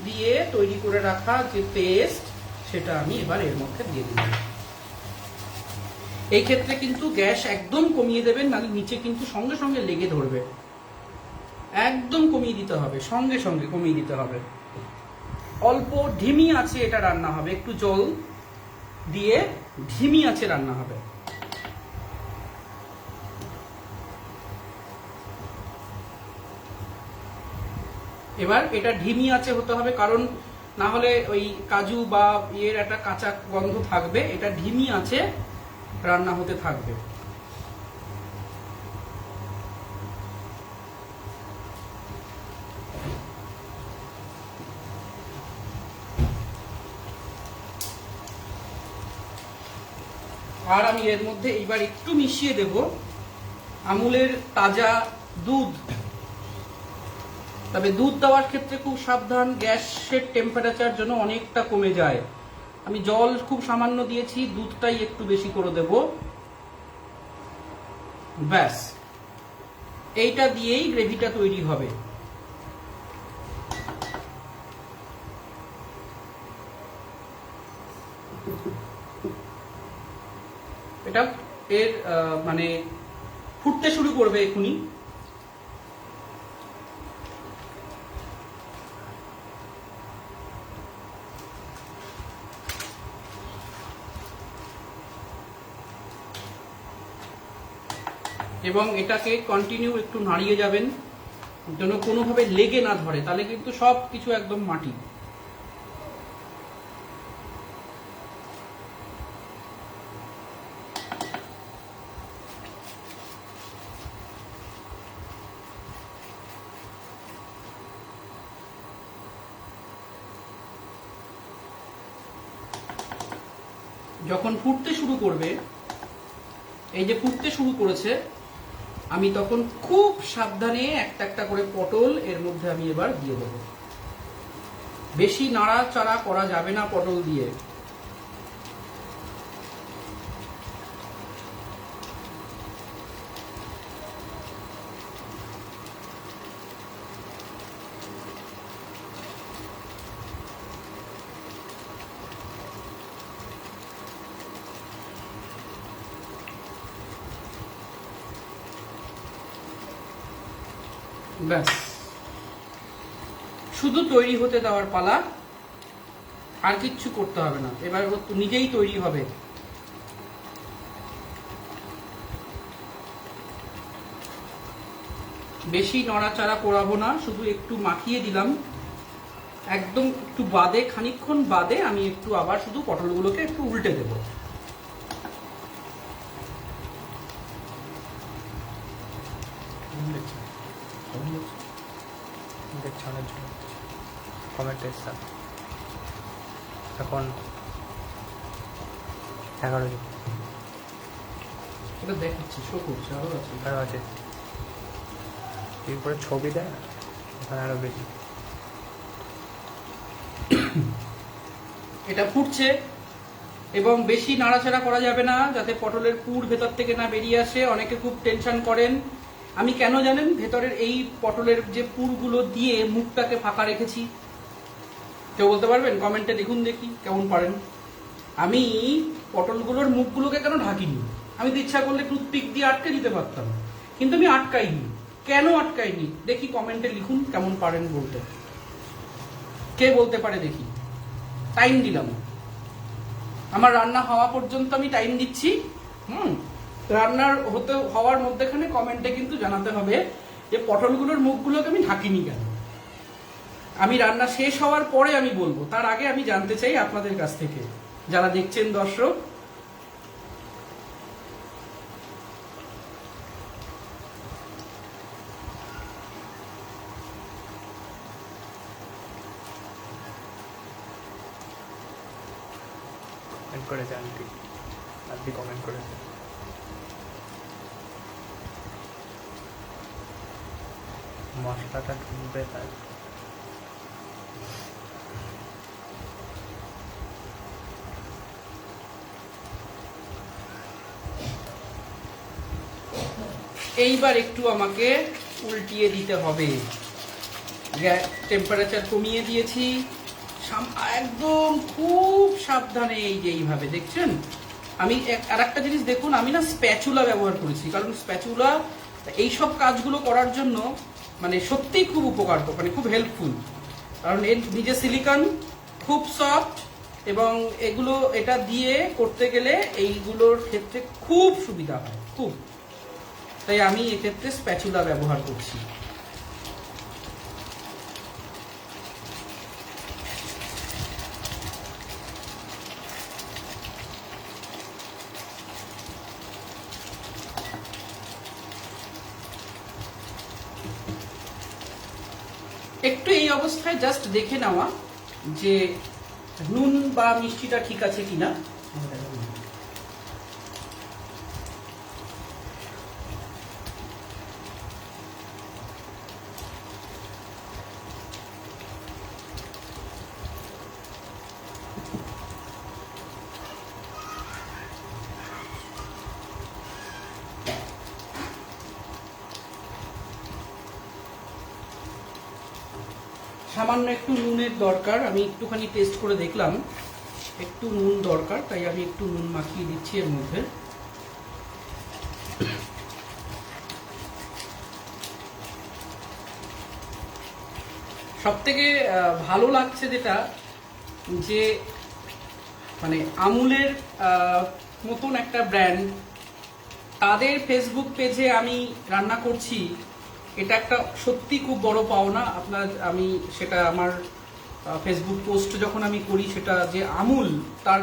দিয়ে তৈরি করে রাখা যে পেস্ট, সেটা আমি এবার এর মধ্যে দিয়ে দিলাম। এই ক্ষেত্রে কিন্তু গ্যাস একদম কমিয়ে দেবেন, নাহলে নিচে কিন্তু সঙ্গে সঙ্গে লেগে ধরবে। একদম কমিয়ে দিতে হবে, সঙ্গে সঙ্গে কমিয়ে দিতে হবে। অল্প ধিমি আছে এটা রান্না হবে। একটু জল দিয়ে ধিমি আঁচে রান্না হবে। এবার এটা ধিমি আঁচে হতে হবে, কারণ না হলে ওই কাজু বা ইয়ের একটা কাঁচা গন্ধ থাকবে। এটা ধিমি আঁচে রান্না হতে থাকবে। আর আমি এর মধ্যে এইবার একটু মিশিয়ে দেব আমুলের তাজা দুধ। তবে দুধ দেওয়ার ক্ষেত্রে খুব সাবধান, গ্যাসের টেম্পারেচার যেন অনেকটা কমে যায়। আমি জল খুব সামান্য দিয়েছি, দুধটাই একটু বেশি করে দেব। ব্যাস, এইটা দিয়েই গ্রেভিটা তৈরি হবে। এটা এর মানে ফুটতে শুরু করবে এখুনি। এবং এটাকে কন্টিনিউ একটু নাড়িয়ে যাবেন যেন কোনোভাবে লেগে না ধরে, তাহলে কিন্তু সব কিছু একদম মাটি। যখন ফুটতে শুরু করবে, এই যে ফুটতে শুরু করেছে, আমি তখন খুব সাবধানে একটা একটা করে পটল এর মধ্যে আমি এবার দিয়ে দেবো। বেশি নাড়াচাড়া করা যাবে না পটল দিয়ে। ব্যাস, শুধু তৈরি হতে দেওয়ার পালা, আর কিচ্ছু করতে হবে না। এবার ও নিজেই তৈরি হবে। বেশি নড়াচাড়া করাবো না, শুধু একটু মাখিয়ে দিলাম। একদম একটু বাদে, খানিকক্ষণ বাদে আমি একটু আবার শুধু পটলগুলোকে একটু উল্টে দেবো। দেখছি অনেক জন্য কমেন্ট এসছে। এখন 11 জন। এটা দেখাচ্ছি, শো করছে, আরো আছে। আরও আছে, এরপরে ছবি দেয় না, ওখানে আরও বেশি। এটা ফুটছে এবং বেশি নাড়াচাড়া করা যাবে না, যাতে পটলের পুর ভেতর থেকে না বেরিয়ে আসে। অনেকে খুব টেনশন করেন। আমি কেন জানেন ভেতরের এই পটলের যে পুরগুলো দিয়ে মুখটাকে ফাঁকা রেখেছি? কেউ বলতে পারবেন? কমেন্টে লিখুন দেখি কেমন পারেন। আমি পটলগুলোর মুখগুলোকে কেন ঢাকিনি? আমি তো ইচ্ছা করলে টুথপিক দিয়ে আটকে দিতে পারতাম, কিন্তু আমি আটকাইনি। কেন আটকাইনি দেখি কমেন্টে লিখুন কেমন পারেন বলতে। কে বলতে পারে দেখি? টাইম দিলাম, আমার রান্না হওয়া পর্যন্ত আমি টাইম দিচ্ছি। রান্নার হওয়ার মধ্যেখানে কমেন্টে কিন্তু জানাতে হবে যে পটলগুলোর মুখগুলোকে আমি ঢাকিনি কেন। আমি রান্না শেষ হওয়ার পরে আমি বলবো, তার আগে আমি জানতে চাই আপনাদের কাছ থেকে, যারা দেখছেন দর্শক। কমেন্ট করেছে আন্টি, আন্টি কমেন্ট করেছে। মশলাটা ঢুকবে তাই। এইবার একটু আমাকে উল্টিয়ে দিতে হবে। টেম্পারেচার কমিয়ে দিয়েছি একদম খুব সাবধানে। এই যে এইভাবে দেখছেন, আমি আর একটা জিনিস দেখুন, আমি না স্প্যাচুলা ব্যবহার করেছি, কারণ স্প্যাচুলা এইসব কাজগুলো করার জন্য মানে সত্যিই খুব উপকার, মানে খুব হেল্পফুল। কারণ এর নিজে সিলিকন, খুব সফট এবং এগুলো এটা দিয়ে করতে গেলে এইগুলোর ক্ষেত্রে খুব সুবিধা হয়, খুব। তাই আমি এক্ষেত্রে স্প্যাচুলা ব্যবহার করছি। একটু এই অবস্থায় জাস্ট দেখে নেওয়া যে নুন বা মিষ্টিটা ঠিক আছে কিনা। সামান্য একটু নুনের দরকার, আমি একটুখানি টেস্ট করে দেখলাম একটু নুন দরকার, তাই আমি একটু নুন মাখিয়ে দিচ্ছি এর মধ্যে। সব থেকে ভালো লাগছে যেটা, যে মানে আমুলের মতন একটা ব্র্যান্ড, তাদের ফেসবুক পেজে আমি রান্না করছি, এটা একটা সত্যি খুব বড় পাওনা। আমি সেটা আমার ফেসবুক পোস্ট যখন আমি করি, সেটা যে আমুল তার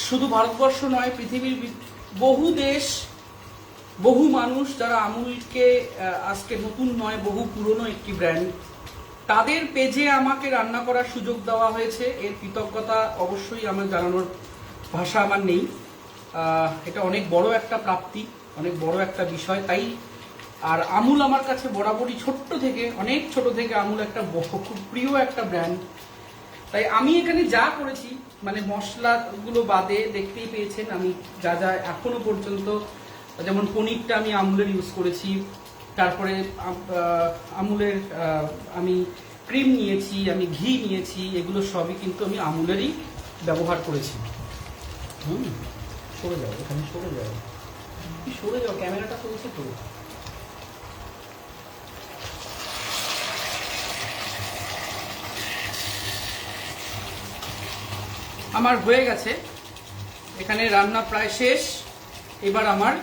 শুধু ভারতবর্ষ নয়, পৃথিবীর বহু দেশ, বহু মানুষ যারা আমুলকে আজকে নতুন নয়, বহু পুরনো একটি ব্র্যান্ড, তাদের পেজে আমাকে রান্না করার সুযোগ দেওয়া হয়েছে। এর কৃতজ্ঞতা অবশ্যই আমার জানানোর ভাষা আমার নেই। এটা অনেক বড় একটা প্রাপ্তি, অনেক বড় একটা বিষয়। তাই আর আমুল আমার কাছে বরাবরই ছোট্ট থেকে, অনেক ছোট থেকে আমুল একটা খুব প্রিয় একটা ব্র্যান্ড। তাই আমি এখানে যা করেছি, মানে মশলাগুলো বাদে দেখতেই পেয়েছেন আমি যা যা এখনো পর্যন্ত, যেমন পনিরটা আমি আমুলের ইউজ করেছি, তারপরে আমুলের আমি ক্রিম নিয়েছি, আমি ঘি নিয়েছি, এগুলো সবই কিন্তু আমি আমুলেরই ব্যবহার করেছি। সরে যাও, এখানে সরে যাও, সরে যাও, ক্যামেরাটা চলছে তো। আমার হয়ে গেছে, এখানে রান্না প্রায় শেষ। এবার আমার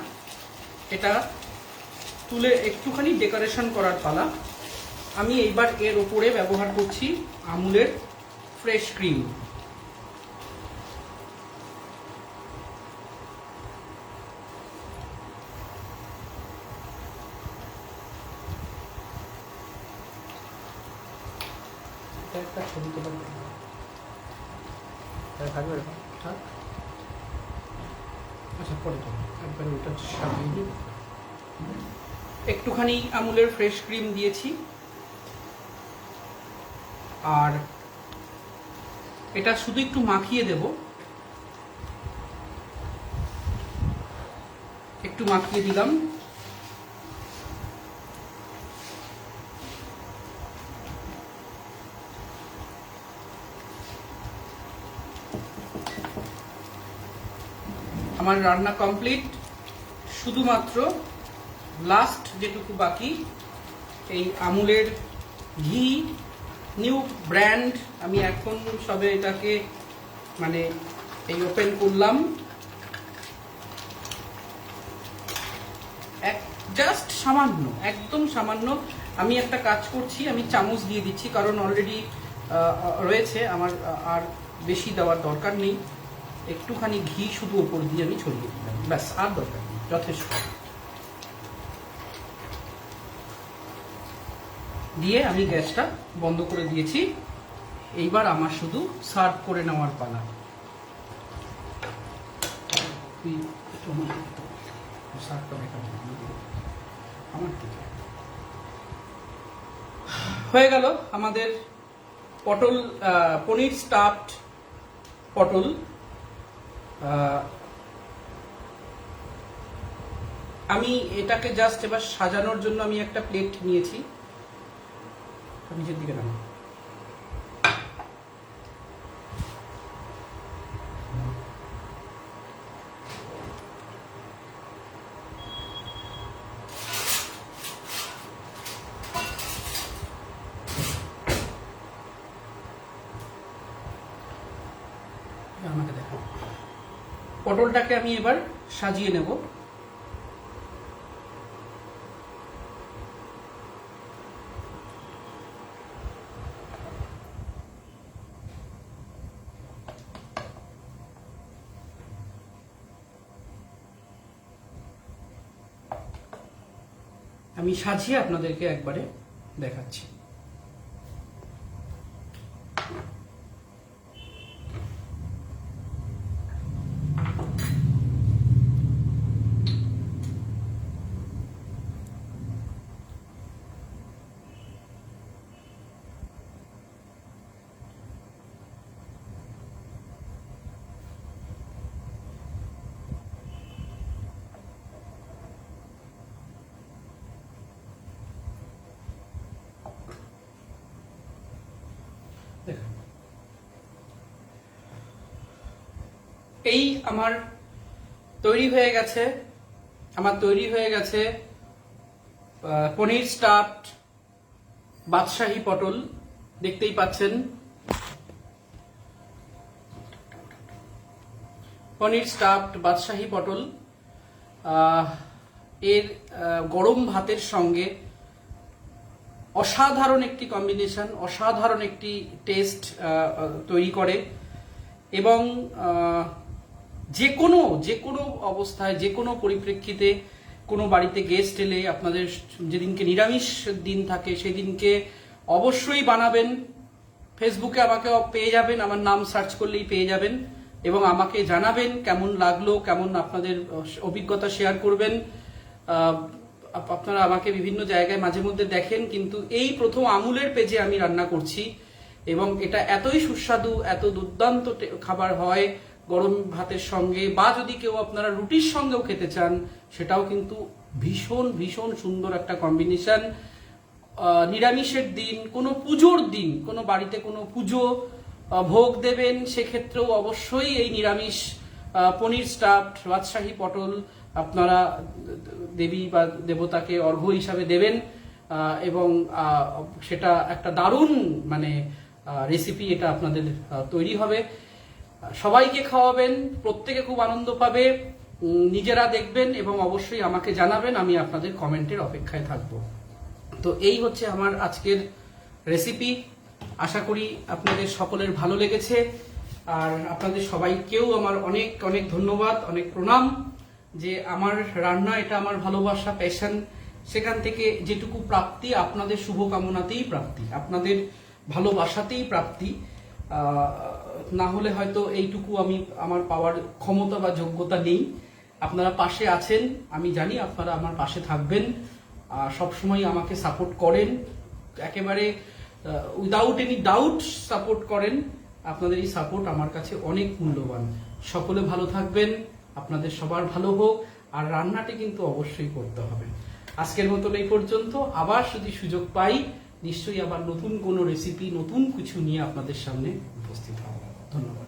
এটা তুলে একটুখানি ডেকোরেশন করার পালা। আমি এইবার এর উপরে ব্যবহার করছি আমুলের ফ্রেশ ক্রিম। একটা ছবি তোলা থাকবে, থাক। আচ্ছা, পরে তো একবারে ওটা সাজিয়ে দিই। একটুখানি আমুলের ফ্রেশ ক্রিম দিয়েছি, আর এটা শুধু একটু মাখিয়ে দেব, একটু মাখিয়ে দিলাম। আমার রান্না কমপ্লিট, শুধুমাত্র লাস্ট যেটুকু বাকি, এই আমুলের ঘি, নিউ ব্র্যান্ড। আমি এখন সবে এটাকে মানে এই ওপেন করলাম, জাস্ট সামান্য, একদম সামান্য। আমি একটা কাজ করছি, আমি চামচ দিয়ে দিচ্ছি, কারণ অলরেডি রয়েছে আমার, আর বেশি দেওয়ার দরকার নেই। একটুখানি ঘি শুধু ওপর দিয়ে আমি ছড়িয়ে দিলাম, ব্যাস, আর দরকার নেই, যথেষ্ট। দিয়ে আমি গ্যাসটা বন্ধ করে দিয়েছি। এইবার আমার শুধু সার্ভ করে নেওয়ার পালা। হয়ে গেল আমাদের পটল, পনির স্টাফড পটল। আমি এটাকে জাস্ট এবার সাজানোর জন্য আমি একটা প্লেট নিয়েছি, নিচের দিকে নামা। আমাকে দেখো, পটলটাকে আমি এবার সাজিয়ে নেব। আমি সাজিয়ে আপনাদেরকে একবারে দেখাচ্ছি। দেখুন, এই আমার তৈরি হয়ে গেছে পনির স্টাফড বাদশাহী পটল। দেখতেই পাচ্ছেন পনির স্টাফড বাদশাহী পটল। এর গরম ভাতের সঙ্গে অসাধারণ একটি কম্বিনেশন, অসাধারণ একটি টেস্ট তৈরি করে এবং যে কোনো অবস্থায়, যে কোনো পরিপ্রেক্ষিতে, কোনো বাড়িতে গেস্ট এলে, আপনাদের যেদিনকে নিরামিষ দিন থাকে সেদিনকে অবশ্যই বানাবেন। ফেসবুকে আমাকে পেয়ে যাবেন, আমার নাম সার্চ করলেই পেয়ে যাবেন এবং আমাকে জানাবেন কেমন লাগলো, কেমন আপনাদের অভিজ্ঞতা শেয়ার করবেন। আপনারা আমাকে বিভিন্ন জায়গায় মাঝে মধ্যে দেখেন, কিন্তু এই প্রথম আমুলের পেজে আমি রান্না করছি এবং এটা এতই সুস্বাদু, এত দুর্দান্ত খাবার হয় গরম ভাতের সঙ্গে, বা যদি কেউ আপনারা রুটির সঙ্গেও খেতে চান সেটাও কিন্তু ভীষণ ভীষণ সুন্দর একটা কম্বিনেশন। নিরামিষের দিন, কোনো পুজোর দিন, কোনো বাড়িতে কোনো পুজো ভোগ দেবেন, সেক্ষেত্রেও অবশ্যই এই নিরামিষ পনির স্টাফড বাদশাহী পটল আপনারা দেবী বা দেবতাকে অর্ঘ্য হিসাবে দেবেন এবং সেটা একটা দারুণ রেসিপি এটা আপনাদের তৈরি হবে। সবাইকে খাওয়াবেন, প্রত্যেকে খুব আনন্দ পাবে, নিজেরা দেখবেন এবং অবশ্যই আমাকে জানাবেন। আমি আপনাদের কমেন্টের অপেক্ষায় থাকব। তো এই হচ্ছে আমার আজকের রেসিপি। আশা করি আপনাদের সকলের ভালো লেগেছে আর আপনাদের সবাইকেও আমার অনেক অনেক ধন্যবাদ, অনেক প্রণাম যে আমার রান্না এটা আমার ভালোবাসা, প্যাশন, সেখান থেকে যেটুকু প্রাপ্তি আপনাদের শুভকামনাতেই প্রাপ্তি, আপনাদের ভালোবাসাতেই প্রাপ্তি। না হলে হয়তো এইটুকু আমি আমার পাওয়ার ক্ষমতা বা যোগ্যতা নেই। আপনারা পাশে আছেন, আমি জানি আপনারা আমার পাশে থাকবেন, সবসময় আমাকে সাপোর্ট করেন, একেবারে উইদাউট এনি ডাউট সাপোর্ট করেন। আপনাদের এই সাপোর্ট আমার কাছে অনেক মূল্যবান। সকলে ভালো থাকবেন, আপনাদের সবার ভালো হোক, আর রান্নাটি কিন্তু অবশ্যই করতে হবে। আজকের মতন এই পর্যন্ত। আবার যদি সুযোগ পাই নিশ্চয়ই আবার নতুন কোনো রেসিপি, নতুন কিছু নিয়ে আপনাদের সামনে উপস্থিত হব। ধন্যবাদ।